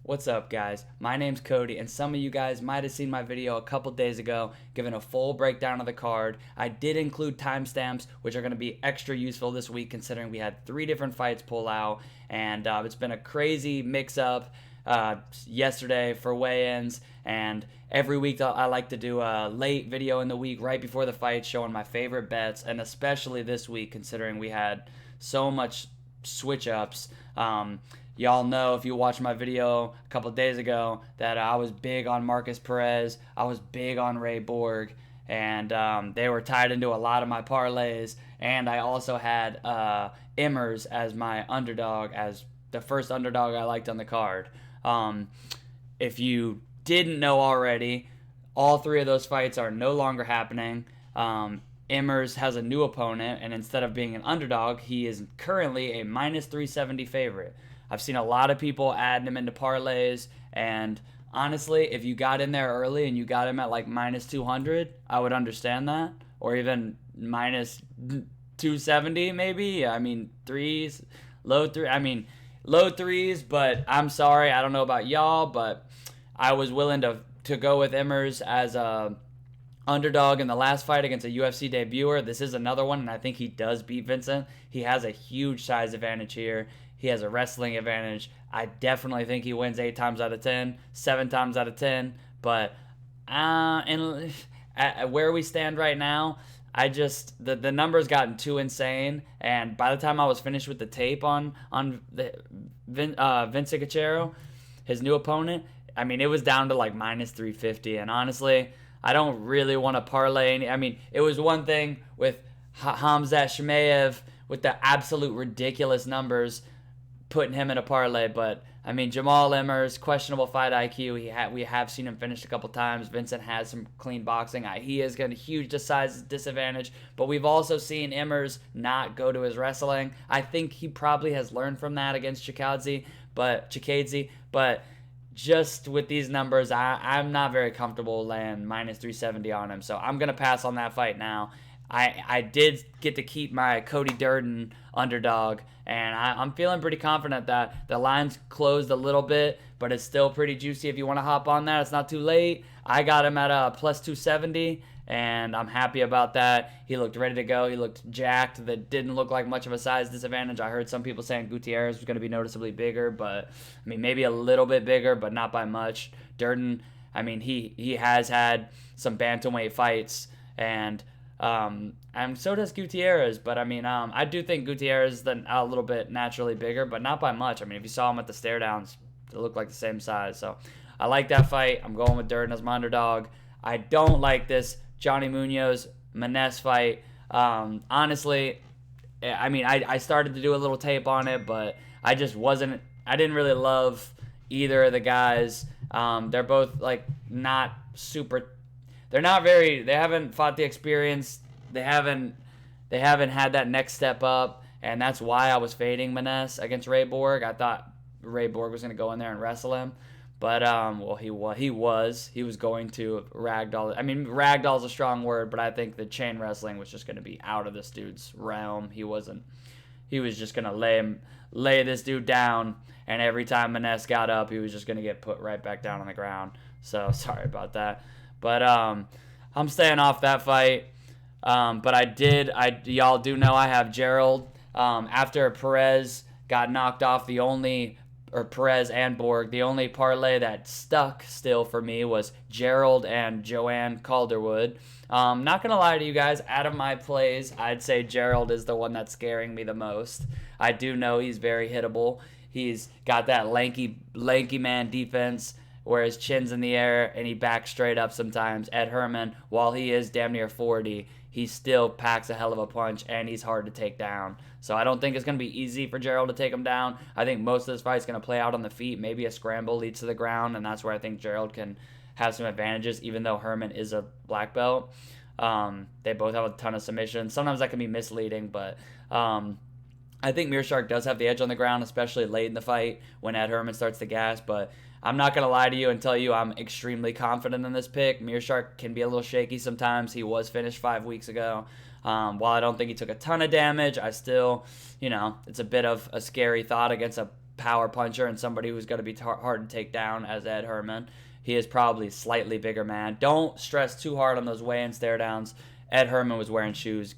What's up, guys? My name's Cody, and some of you guys might have seen my video a couple days ago giving a full breakdown of the card. I did include timestamps, which are going to be extra useful this week considering we had 3 different fights pull out, and it's been a crazy mix-up yesterday for weigh-ins, and every week I like to do a late video in the week right before the fight showing my favorite bets, and especially this week considering we had so much switch-ups. Y'all know if you watched my video a couple days ago that I was big on Marcus Perez. I was big on Ray Borg. And they were tied into a lot of my parlays. And I also had Immers as my underdog, as the first underdog I liked on the card. If you didn't know already, all 3 of those fights are no longer happening. Immers has a new opponent, and instead of being an underdog, he is currently a minus 370 favorite. I've seen a lot of people adding him into parlays, and honestly, if you got in there early and you got him at like minus 200, I would understand that, or even minus 270 maybe. I mean, low threes, but I'm sorry, I don't know about y'all, but I was willing to go with Immers as a underdog in the last fight against a UFC debuter. This is another one, and I think he does beat Vincent. He has a huge size advantage here. He has a wrestling advantage. I definitely think he wins 8 times out of 10, 7 times out of 10. But and at where we stand right now, the numbers gotten too insane. And by the time I was finished with the tape on Vincent Cachero, his new opponent, I mean, it was down to like minus 350. And honestly, I don't really want to parlay any. I mean, it was one thing with Hamzat Chimaev with the absolute ridiculous numbers, putting him in a parlay, but I mean, Jamal Immers, questionable fight IQ. We have seen him finish a couple times. Vincent has some clean boxing. He is got a huge size disadvantage, but we've also seen Immers not go to his wrestling. I think he probably has learned from that against Chikadze, but just with these numbers, I'm not very comfortable laying minus 370 on him, so I'm going to pass on that fight now. I did get to keep my Cody Durden underdog, and I'm feeling pretty confident that the line's closed a little bit, but it's still pretty juicy. If you want to hop on that, it's not too late. I got him at a plus 270, and I'm happy about that. He looked ready to go. He looked jacked. That didn't look like much of a size disadvantage. I heard some people saying Gutierrez was going to be noticeably bigger, but I mean, maybe a little bit bigger, but not by much. Durden, I mean, he has had some bantamweight fights, and so does Gutierrez, but I mean, I do think Gutierrez is a little bit naturally bigger, but not by much. I mean, if you saw him at the stare downs, they look like the same size. So I like that fight. I'm going with Durden as my underdog. I don't like this Johnny Munoz Maness fight. Honestly, I mean, I started to do a little tape on it, but I didn't really love either of the guys. They're both like not super. They haven't fought the experience. They haven't had that next step up, and that's why I was fading Maness against Ray Borg. I thought Ray Borg was going to go in there and wrestle him, but he was going to ragdoll. I mean, ragdoll's a strong word, but I think the chain wrestling was just going to be out of this dude's realm. He was just going to lay this dude down, and every time Maness got up, he was just going to get put right back down on the ground. So sorry about that. But I'm staying off that fight. But y'all do know I have Gerald. After Perez got knocked off, Perez and Borg, the only parlay that stuck still for me was Gerald and Joanne Calderwood. Not going to lie to you guys, out of my plays, I'd say Gerald is the one that's scaring me the most. I do know he's very hittable. He's got that lanky man defense, where his chin's in the air and he backs straight up sometimes. Ed Herman, while he is damn near 40, he still packs a hell of a punch, and he's hard to take down. So I don't think it's going to be easy for Gerald to take him down. I think most of this fight is going to play out on the feet. Maybe a scramble leads to the ground, and that's where I think Gerald can have some advantages, even though Herman is a black belt. They both have a ton of submissions. Sometimes that can be misleading, but I think Meerschaert does have the edge on the ground, especially late in the fight when Ed Herman starts to gas, but I'm not going to lie to you and tell you I'm extremely confident in this pick. Meerschaert can be a little shaky sometimes. He was finished 5 weeks ago. While I don't think he took a ton of damage, I still, it's a bit of a scary thought against a power puncher and somebody who's going to be hard to take down as Ed Herman. He is probably slightly bigger man. Don't stress too hard on those weigh-in stare downs. Ed Herman was wearing shoes.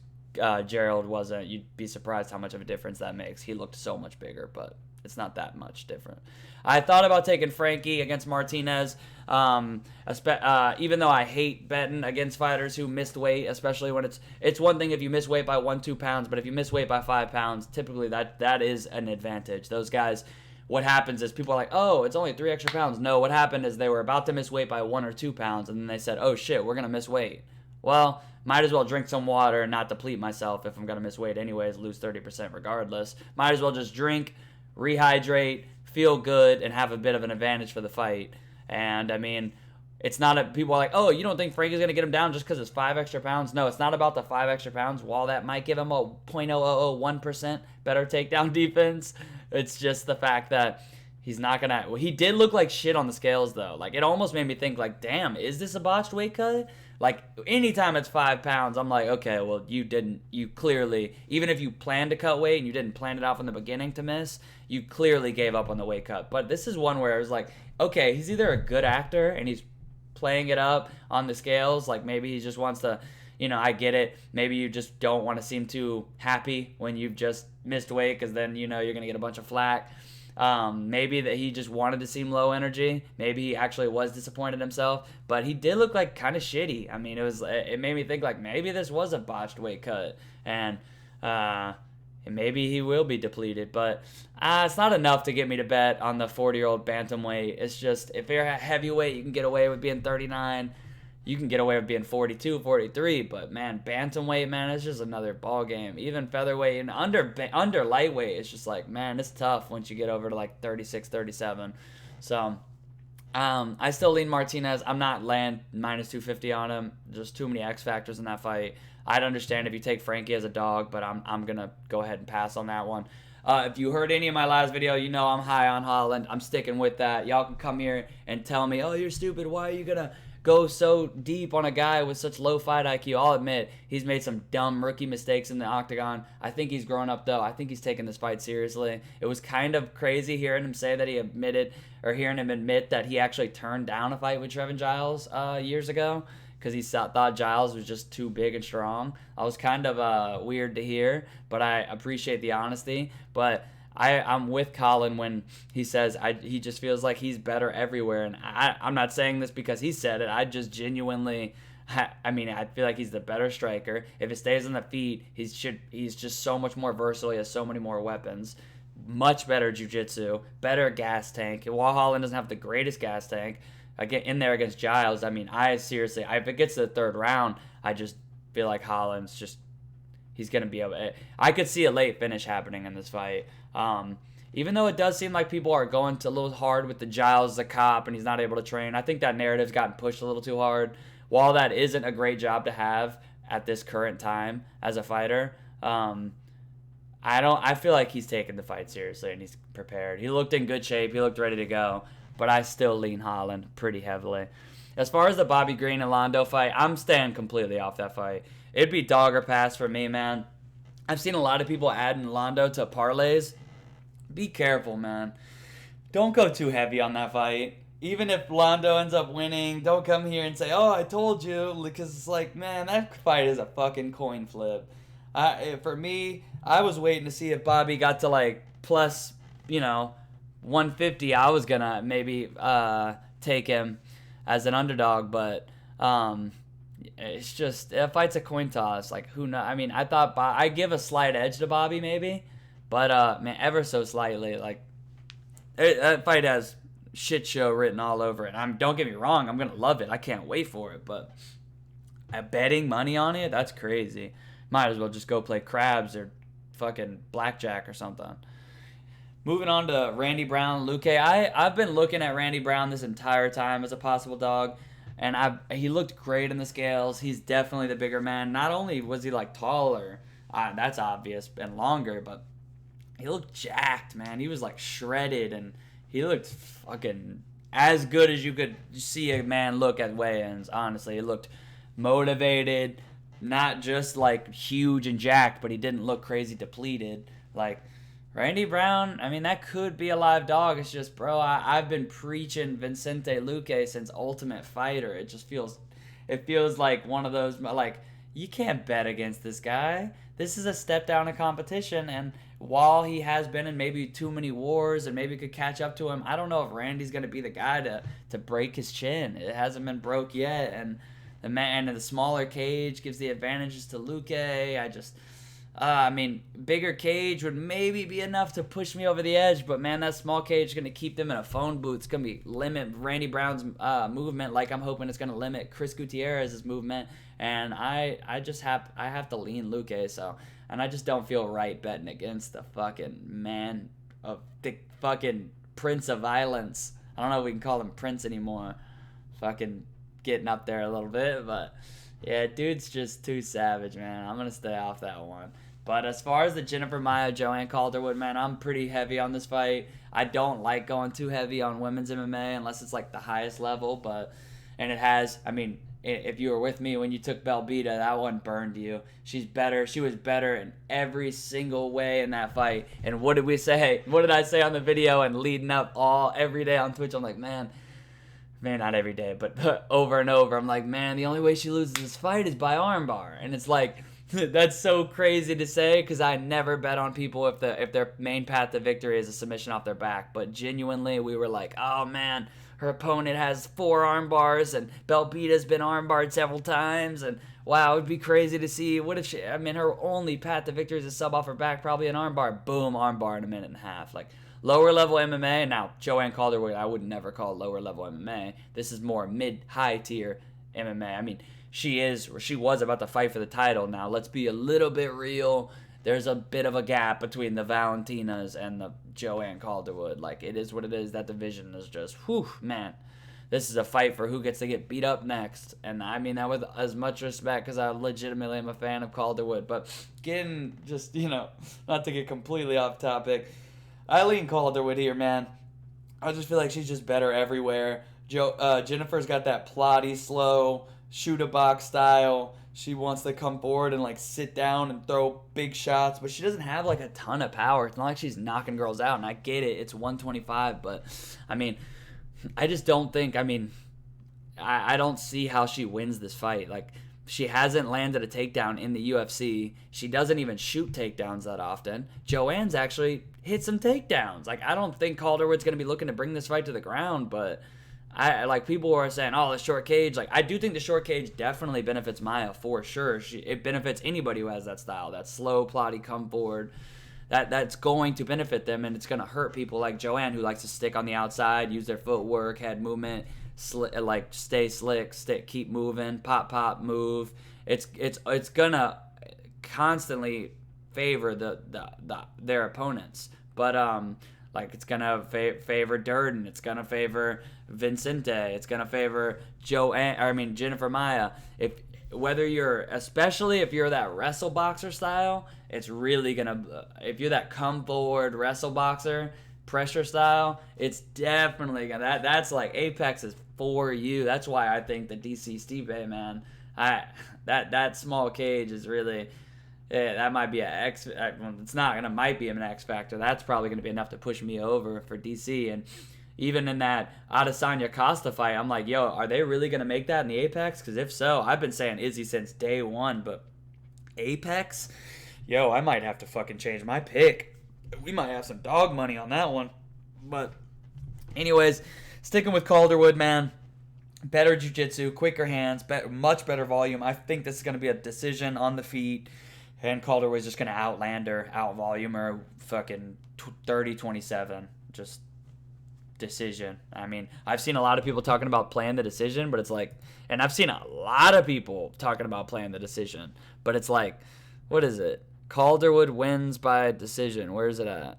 Gerald wasn't. You'd be surprised how much of a difference that makes. He looked so much bigger, but it's not that much different. I thought about taking Frankie against Martinez, even though I hate betting against fighters who missed weight, especially when it's one thing if you miss weight by 1-2 pounds, but if you miss weight by 5 pounds, typically that is an advantage. Those guys, what happens is people are like, oh, it's only 3 extra pounds. No, what happened is they were about to miss weight by 1 or 2 pounds, and then they said, oh shit, we're gonna miss weight. Well, might as well drink some water and not deplete myself if I'm gonna miss weight anyways, lose 30% regardless. Might as well just drink, rehydrate, feel good, and have a bit of an advantage for the fight. And I mean, it's not people are like, oh, you don't think Frankie's gonna get him down just because it's 5 extra pounds? No, it's not about the 5 extra pounds. While that might give him a 0.001% better takedown defense, it's just the fact that he's not gonna. Well, he did look like shit on the scales though. Like, it almost made me think like, damn, is this a botched weight cut? Like, anytime it's 5 pounds, I'm like, okay, well, you clearly, even if you planned to cut weight and you didn't plan it out from the beginning to miss, you clearly gave up on the weight cut. But this is one where I was like, okay, he's either a good actor and he's playing it up on the scales, like maybe he just wants to, I get it. Maybe you just don't want to seem too happy when you've just missed weight because then, you're going to get a bunch of flack. Maybe that he just wanted to seem low energy. Maybe he actually was disappointed in himself, but he did look like kind of shitty. I mean, it made me think like maybe this was a botched weight cut, and maybe he will be depleted. But it's not enough to get me to bet on the 40-year-old bantamweight. It's just if you're a heavyweight, you can get away with being 39. You can get away with being 42, 43, but man, bantamweight, man, it's just another ball game. Even featherweight and under lightweight, it's just like, man, it's tough once you get over to like 36, 37. So, I still lean Martinez. I'm not laying minus 250 on him. There's too many X factors in that fight. I'd understand if you take Frankie as a dog, but I'm gonna go ahead and pass on that one. If you heard any of my last video, I'm high on Holland. I'm sticking with that. Y'all can come here and tell me, oh, you're stupid. Why are you gonna go so deep on a guy with such low fight IQ? I'll admit he's made some dumb rookie mistakes in the octagon. I think he's grown up though. I think he's taking this fight seriously. It was kind of crazy hearing him say that hearing him admit that he actually turned down a fight with Trevin Giles years ago because he thought Giles was just too big and strong. I was kind of weird to hear, but I appreciate the honesty. But I'm with Colin when he says he just feels like he's better everywhere. And I'm not saying this because he said it. I just genuinely, I feel like he's the better striker. If it stays on the feet, he's just so much more versatile. He has so many more weapons. Much better jiu-jitsu, better gas tank. While Holland doesn't have the greatest gas tank, I get in there against Giles. I mean, if it gets to the third round, I just feel like he's going to be able. I could see a late finish happening in this fight. Even though it does seem like people are going a little hard with the Giles, the cop, and he's not able to train. I think that narrative's gotten pushed a little too hard. While that isn't a great job to have at this current time as a fighter, I feel like he's taking the fight seriously and he's prepared. He looked in good shape. He looked ready to go. But I still lean Holland pretty heavily. As far as the Bobby Green and Londo fight, I'm staying completely off that fight. It'd be dog or pass for me, man. I've seen a lot of people adding Londo to parlays. Be careful, man. Don't go too heavy on that fight. Even if Londo ends up winning, don't come here and say, oh, I told you. Because it's like, man, that fight is a fucking coin flip. For me, I was waiting to see if Bobby got to like plus, 150. I was going to maybe take him as an underdog. But it's just, that fight's a coin toss. Like, who knows? I mean, I thought I give a slight edge to Bobby maybe. But, man, ever so slightly. Like, that fight has shit show written all over it. Don't get me wrong, I'm going to love it. I can't wait for it. But betting money on it, that's crazy. Might as well just go play crabs or fucking blackjack or something. Moving on to Randy Brown, Luque. I've been looking at Randy Brown this entire time as a possible dog, and he looked great in the scales. He's definitely the bigger man. Not only was he like taller, that's obvious, and longer, but he looked jacked, man. He was like shredded, and he looked fucking as good as you could see a man look at weigh-ins. Honestly, he looked motivated, not just like huge and jacked, but he didn't look crazy depleted. Like, Randy Brown, I mean, that could be a live dog. It's just, bro, I've been preaching Vicente Luque since Ultimate Fighter. It feels like one of those, like, you can't bet against this guy. This is a step down in competition, and while he has been in maybe too many wars and maybe could catch up to him, I don't know if Randy's going to be the guy to break his chin. It hasn't been broke yet, and the smaller cage gives the advantages to Luque. I mean, bigger cage would maybe be enough to push me over the edge, but man, that small cage is going to keep them in a phone booth. It's going to be limit Randy Brown's movement, like I'm hoping it's going to limit Chris Gutierrez's movement, and I have to lean Luque, and I just don't feel right betting against the fucking man of the fucking Prince of Violence. I don't know if we can call him Prince anymore. Fucking getting up there a little bit, but yeah, dude's just too savage, man. I'm going to stay off that one. But as far as the Jennifer Maia, Joanne Calderwood, man, I'm pretty heavy on this fight. I don't like going too heavy on women's MMA unless it's like the highest level. And it has, I mean, if you were with me when you took Belbita, that one burned you. She's better. She was better in every single way in that fight. And what did we say? What did I say on the video and leading up every day on Twitch? I'm like, man, not every day, but over and over. I'm like, man, the only way she loses this fight is by armbar. And it's like, that's so crazy to say because I never bet on people if their main path to victory is a submission off their back. But genuinely, we were like, oh man, her opponent has 4 arm bars and Belbita's been armbarred several times. And wow, it would be crazy to see. What if her only path to victory is a sub off her back, probably an armbar. Boom, armbar in a minute and a half. Like, lower level MMA. Now, Joanne Calderwood, I would never call lower level MMA. This is more mid-high tier MMA. I mean, she was about to fight for the title. Now, let's be a little bit real. There's a bit of a gap between the Valentinas and the Joanne Calderwood. Like, it is what it is. That division is just, whew, man. This is a fight for who gets to get beat up next. And I mean that with as much respect because I legitimately am a fan of Calderwood. But getting just, not to get completely off topic, Eileen Calderwood here, man. I just feel like she's just better everywhere. Jennifer's got that plotty, slow, shoot-a-box style. She wants to come forward and, like, sit down and throw big shots, but she doesn't have, like, a ton of power. It's not like she's knocking girls out, and I get it. It's 125, but, I mean, I just don't think, I don't see how she wins this fight. Like, she hasn't landed a takedown in the UFC. She doesn't even shoot takedowns that often. Joanne's actually hit some takedowns. Like, I don't think Calderwood's going to be looking to bring this fight to the ground, but people are saying, oh, the short cage. Like, I do think the short cage definitely benefits Maia for sure. It benefits anybody who has that style, that slow, plotty, come forward. That's going to benefit them, and it's going to hurt people like Joanne, who likes to stick on the outside, use their footwork, head movement, stay slick, keep moving, pop, move. It's gonna constantly favor their opponents, but like it's gonna favor Durden, it's gonna favor Vicente, it's gonna favor Jennifer Maia. Especially if you're that wrestle boxer style, it's really gonna. If you're that come forward wrestle boxer pressure style, it's definitely gonna. That's like Apex is for you. That's why I think the DC Stipe, man. That small cage is really. That might be it's not gonna might be an X factor. That's probably gonna be enough to push me over for DC. And even in that Adesanya Costa fight, I'm like, yo, are they really gonna make that in the Apex? Because if so, I've been saying Izzy since day one, but Apex, yo, I might have to fucking change my pick. We might have some dog money on that one. But anyways, sticking with Calderwood, man. Better jiu-jitsu, quicker hands, much better volume. I think this is going to be a decision on the feet. And Calderwood's just going to out-volume her fucking 30-27. Just decision. I mean, I've seen a lot of people talking about playing the decision, but it's like, and I've seen a lot of people talking about playing the decision, but it's like, what is it? Calderwood wins by decision. Where is it at?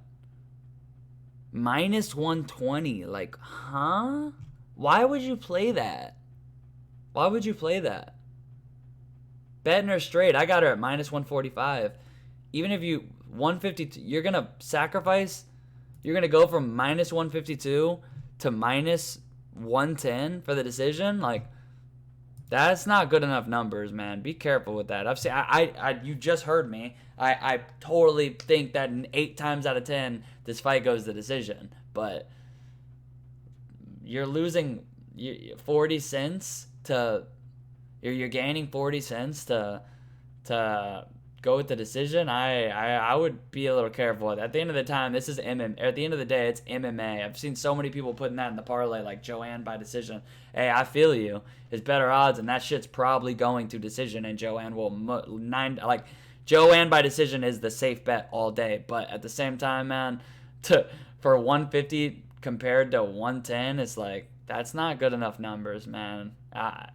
Minus 120. Like, huh? Why would you play that? Why would you play that? Betting her straight. I got her at minus 145. Even if 152, you're going to sacrifice. You're going to go from minus 152 to minus 110 for the decision. Like, That's not good enough numbers, man. Be careful with that. I've seen. You just heard me. I totally think that 8 times out of 10, this fight goes to decision. But you're losing 40 cents to. You're gaining 40 cents to go with the decision. I would be a little careful. At the end of the time, this is MMA. At the end of the day, it's MMA. I've seen so many people putting that in the parlay, like Joanne by decision. Hey, I feel you. It's better odds, and that shit's probably going to decision, and Joanne will Joanne by decision is the safe bet all day. But at the same time, man, for 150 compared to 110, it's like that's not good enough numbers, man.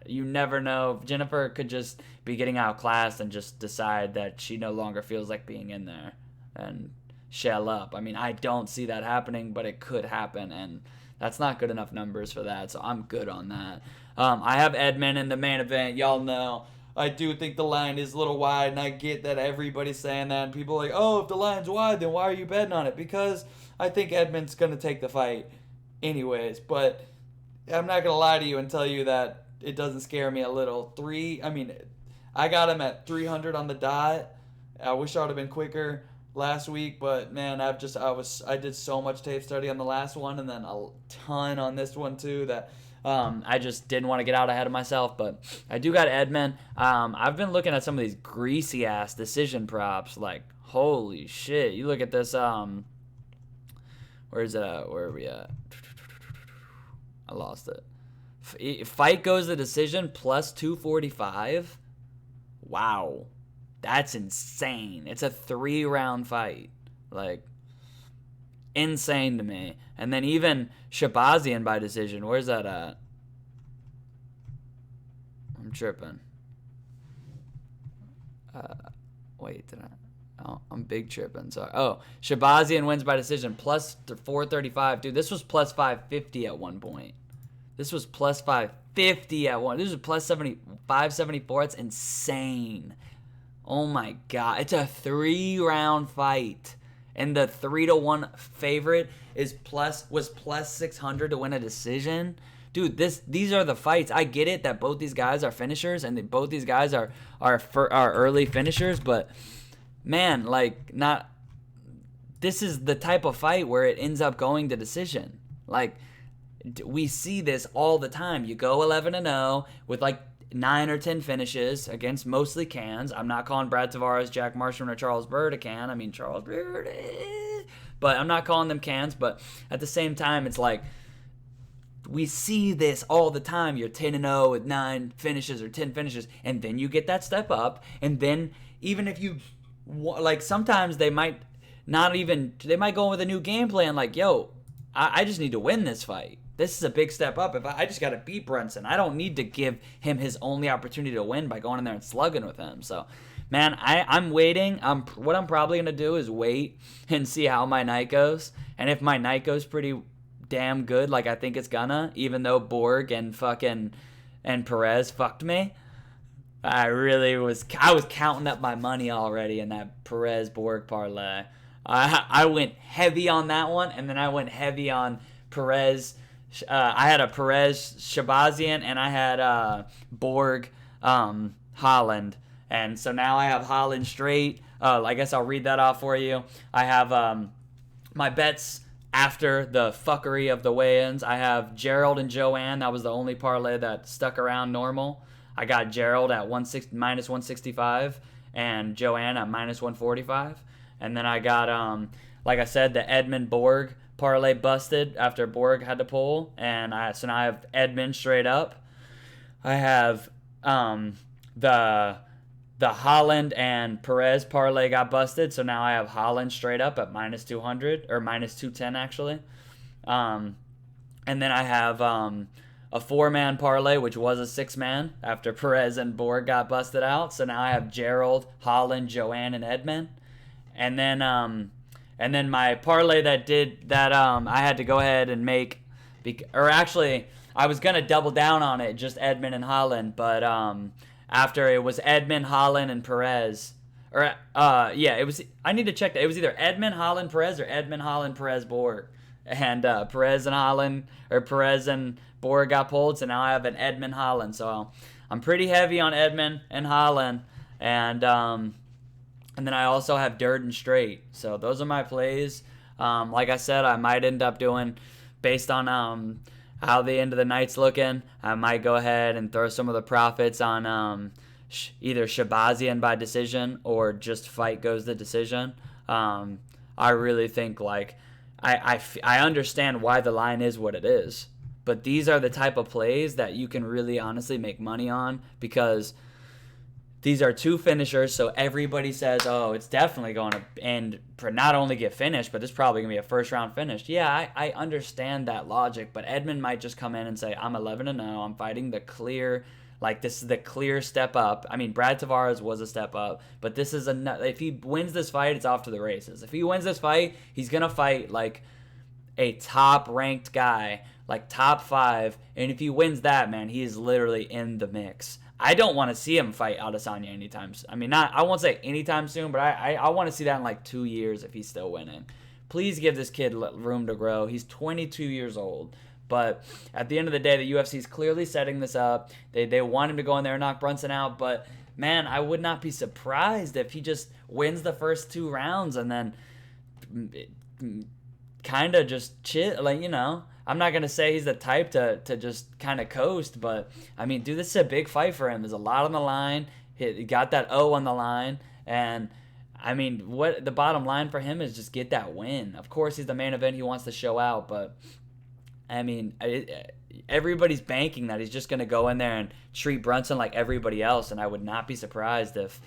You never know. Jennifer could just be getting outclassed and just decide that she no longer feels like being in there and shell up. I mean, I don't see that happening, but it could happen, and that's not good enough numbers for that, so I'm good on that. I have Edmund in the main event. Y'all know I do think the line is a little wide, and I get that everybody's saying that, and people are like, oh, if the line's wide, then why are you betting on it? Because I think Edmund's going to take the fight anyways, but I'm not going to lie to you and tell you that it doesn't scare me a little. I got him at 300 on the dot. I wish I would have been quicker last week, but man, I did so much tape study on the last one and then a ton on this one too that I just didn't want to get out ahead of myself. But I do got Edmund. I've been looking at some of these greasy ass decision props. Like, holy shit! You look at this. Where is it at? Where are we at? I lost it. Fight goes to decision plus 245. Wow. That's insane. It's a 3-round fight. Like, insane to me. And then even Shabazian by decision. Where's that at? I'm tripping. Wait, did I? Oh, I'm big tripping. Sorry. Oh, Shabazian wins by decision plus 435. Dude, this was plus 550 at one point. This was plus 550 at one. This was plus 574. It's insane. Oh my god. It's a 3-round fight. And the 3-1 favorite was plus 600 to win a decision. Dude, these are the fights. I get it that both these guys are finishers and both these guys are early finishers, but man, this is the type of fight where it ends up going to decision. Like, we see this all the time. You go 11-0 with 9 or 10 finishes against mostly cans. I'm not calling Brad Tavares, Jack Marshall, or Charles Byrd a can. I mean, Charles Byrd, but I'm not calling them cans. But at the same time, it's like we see this all the time. You're 10-0 with 9 finishes or 10 finishes, and then you get that step up. And then even if you sometimes they might go with a new game plan. Like, yo, I just need to win this fight. This is a big step up. If I just got to beat Brunson, I don't need to give him his only opportunity to win by going in there and slugging with him. So, man, I'm waiting. What I'm probably going to do is wait and see how my night goes. And if my night goes pretty damn good, like I think it's gonna, even though Borg and Perez fucked me, I was counting up my money already in that Perez-Borg parlay. I went heavy on that one, and then I went heavy on Perez. I had a Perez Shabazian, and I had Borg Holland. And so now I have Holland straight. I guess I'll read that off for you. I have my bets after the fuckery of the weigh-ins. I have Gerald and Joanne. That was the only parlay that stuck around normal. I got Gerald at minus 165 and Joanne at minus 145. And then I got, like I said, the Edmund Borg parlay busted after Borg had to pull. And so now I have Edmund straight up. I have the Holland and Perez parlay got busted. So now I have Holland straight up at minus 200 or minus 210 actually. And then I have a 4-man parlay, which was a 6-man after Perez and Borg got busted out. So now I have Gerald, Holland, Joanne, and Edmund. And then my parlay I had to go ahead and make, or actually I was gonna double down on it, just Edmund and Holland, but after it was Edmund, Holland, and Perez, or it was. I need to check that. It was either Edmund, Holland, Perez, or Edmund, Holland, Perez, Borg, and Perez and Borg got pulled, so now I have an Edmund Holland. So I'm pretty heavy on Edmund and Holland, and then I also have Durden straight. So those are my plays. Like I said, I might end up doing, based on how the end of the night's looking, I might go ahead and throw some of the profits on either Shabazian by decision or just fight goes the decision. I really think, like, I understand why the line is what it is. But these are the type of plays that you can really honestly make money on, because these are two finishers, so everybody says, oh, it's definitely going to end, not only get finished, but it's probably going to be a first-round finish. Yeah, I understand that logic, but Edmund might just come in and say, I'm 11-0, I'm fighting the clear, like, this is the clear step up. I mean, Brad Tavares was a step up, but this is if he wins this fight, it's off to the races. If he wins this fight, he's going to fight, like, a top-ranked guy, like top 5, and if he wins that, man, he is literally in the mix. I don't want to see him fight Adesanya anytime soon. I mean, I won't say anytime soon, but I want to see that in like 2 years if he's still winning. Please give this kid room to grow. He's 22 years old. But at the end of the day, the UFC is clearly setting this up. They want him to go in there and knock Brunson out. But, man, I would not be surprised if he just wins the first 2 rounds and then kind of just chill, like, you know. I'm not going to say he's the type to just kind of coast, but, I mean, dude, this is a big fight for him. There's a lot on the line. He got that O on the line, and, I mean, what the bottom line for him is just get that win. Of course, he's the main event. He wants to show out, but, I mean, everybody's banking that he's just going to go in there and treat Brunson like everybody else, and I would not be surprised if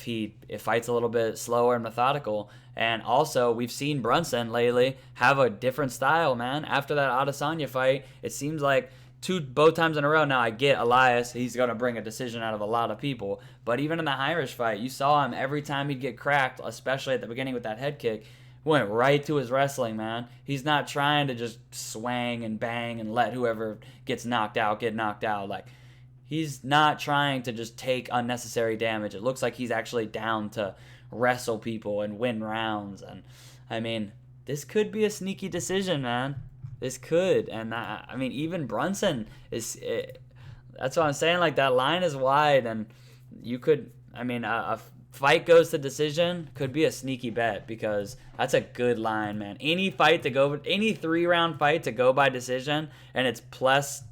he fights a little bit slower and methodical. And also, we've seen Brunson lately have a different style, man. After that Adesanya fight, it seems like both times in a row. Now, I get Elias, he's going to bring a decision out of a lot of people. But even in the Irish fight, you saw him every time he'd get cracked, especially at the beginning with that head kick, went right to his wrestling, man. He's not trying to just swing and bang and let whoever gets knocked out get knocked out. Like, he's not trying to just take unnecessary damage. It looks like he's actually down to wrestle people and win rounds. And, I mean, this could be a sneaky decision, man. This could. And, I mean, even Brunson that's what I'm saying. Like, that line is wide. And you could, I mean, a fight goes to decision could be a sneaky bet, because that's a good line, man. Any 3-round fight to go by decision, and it's plus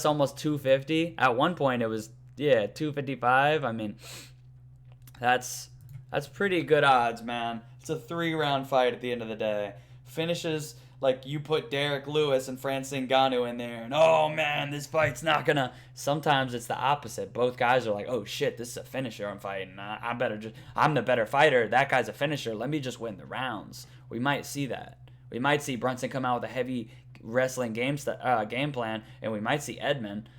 almost 250. At one point it was 255. I mean, that's pretty good odds, man. It's a 3-round fight at the end of the day. Finishes like you put Derek Lewis and Francis Ngannou in there, and oh man, this fight's not gonna. Sometimes it's the opposite. Both guys are like, oh shit, this is a finisher I'm fighting. I'm the better fighter. That guy's a finisher. Let me just win the rounds. We might see that. We might see Brunson come out with a heavy wrestling game plan, and we might see Edmund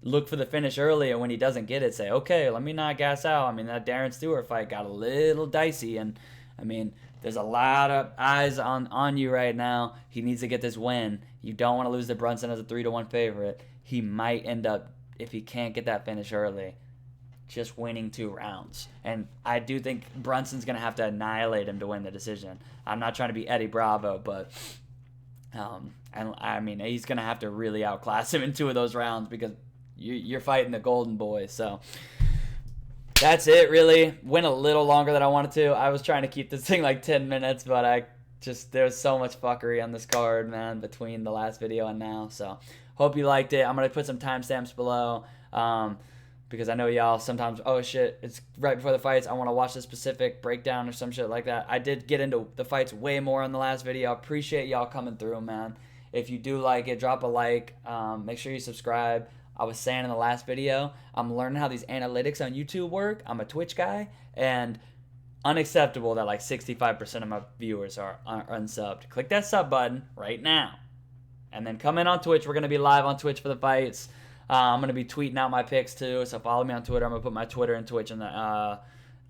look for the finish early, and when he doesn't get it, say, okay, let me not gas out. I mean, that Darren Stewart fight got a little dicey, and I mean, there's a lot of eyes on you right now. He needs to get this win. You don't want to lose to Brunson as a 3-1 favorite. He might end up, if he can't get that finish early, just winning 2 rounds. And I do think Brunson's going to have to annihilate him to win the decision. I'm not trying to be Eddie Bravo, but and I mean, he's going to have to really outclass him in 2 of those rounds, because you're fighting the Golden Boy. So that's it, really. Went a little longer than I wanted to. I was trying to keep this thing like 10 minutes, but there's so much fuckery on this card, man, between the last video and now. So hope you liked it. I'm going to put some timestamps below, because I know y'all sometimes, oh shit, it's right before the fights, I want to watch the specific breakdown or some shit like that. I did get into the fights way more in the last video. I appreciate y'all coming through, man. If you do like it, drop a like. Make sure you subscribe. I was saying in the last video, I'm learning how these analytics on YouTube work. I'm a Twitch guy, and unacceptable that like 65% of my viewers are unsubbed. Click that sub button right now. And then come in on Twitch. We're going to be live on Twitch for the fights. I'm going to be tweeting out my picks too, so follow me on Twitter. I'm going to put my Twitter and Twitch in the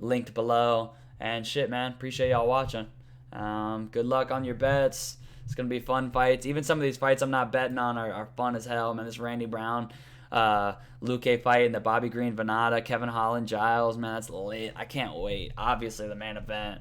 linked below. And shit, man, appreciate y'all watching. Good luck on your bets. It's going to be fun fights. Even some of these fights I'm not betting on are fun as hell, man. This Randy Brown, Luque fight, and the Bobby Green Venata, Kevin Holland, Giles, man, that's lit. I can't wait. Obviously, the main event.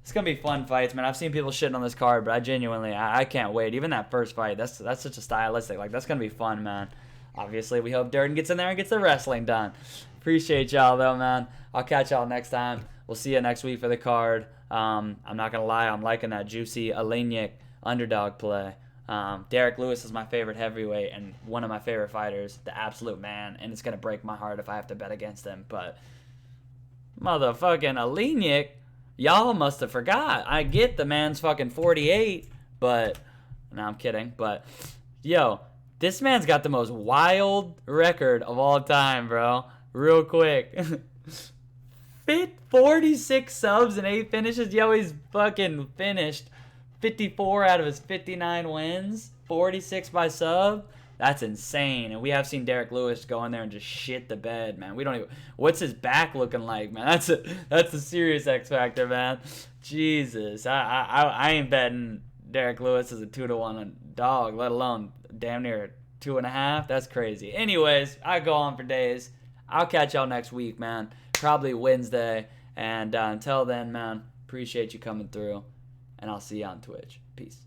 It's gonna be fun fights, man. I've seen people shitting on this card, but I genuinely, I can't wait. Even that first fight, that's such a stylistic. Like, that's gonna be fun, man. Obviously, we hope Durden gets in there and gets the wrestling done. Appreciate y'all, though, man. I'll catch y'all next time. We'll see you next week for the card. I'm not gonna lie, I'm liking that juicy Olenek underdog play. Derek Lewis is my favorite heavyweight and one of my favorite fighters, the absolute man, and it's gonna break my heart if I have to bet against him. But motherfucking Olenek, y'all must have forgot. I get the man's fucking 48, but no, I'm kidding. But yo, this man's got the most wild record of all time, bro. Real quick. 46 subs and 8 finishes. Yo, he's fucking finished 54 out of his 59 wins. 46 by sub. That's insane. And we have seen Derek Lewis go in there and just shit the bed, man. We don't even... What's his back looking like, man? That's a serious X factor, man. Jesus. I ain't betting Derek Lewis as a 2-1 dog, let alone damn near 2.5. That's crazy. Anyways, I go on for days. I'll catch y'all next week, man. Probably Wednesday. And until then, man, appreciate you coming through. And I'll see you on Twitch. Peace.